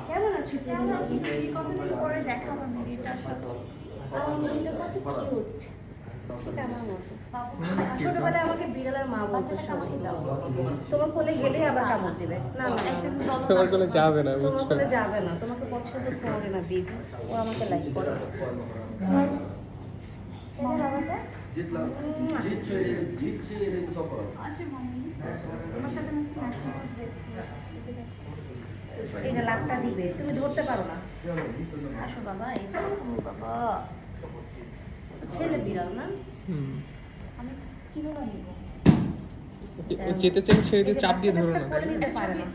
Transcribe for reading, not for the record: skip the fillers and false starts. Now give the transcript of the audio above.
কেমন আছো? কেমন আছো? কতদিন পরে দেখা আমার মেয়েটার সাথে। আমার মেয়েটা কত কিউট। ঠিক আমার মতো। ছোটবেলায় আমাকে বিড়ালের মা বলতো আমাকে দাও। তোমার কোলে গেলেই আবার কামড় দেবে। না না তোমার কোলে যাবে না, তোমার বুঝছো? কোলে যাবে না। তোমাকে পছন্দ করে না বেবি। ও আমাকে লাইক করে। কেন বাবাটা? জিতলাম জিতছে এটা তো সব আসে মাম্মি। তোমার সাথে এই যে লাভটা দিবে তুমি ধরতে পারো না। আসো বাবা এই যে বাবা ছেলে বিড়াল না আমি কিভাবে নিব যেতে চাইলে ছেড়ে দিয়ে চাপ দিয়ে ধরো না, করে নিতে পারে না।